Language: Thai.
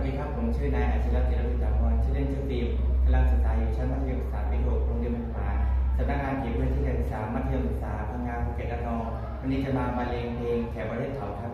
วัสดีครับผมชื่อนายอาชิรจิรวิจารณ์ชื่อเล่นชื่อฟิล์มกำลังศึกษาอยู่ชั้นมัธยมศึกษาปี 6 โรงเรียนมัธยมสำนักงานเขตพื้นที่การศึกษามัธยมศึกษาพังงาภูเก็ตระนองวันนี้จะมาบรรเลงเพลงแขกประเทศเขาครับ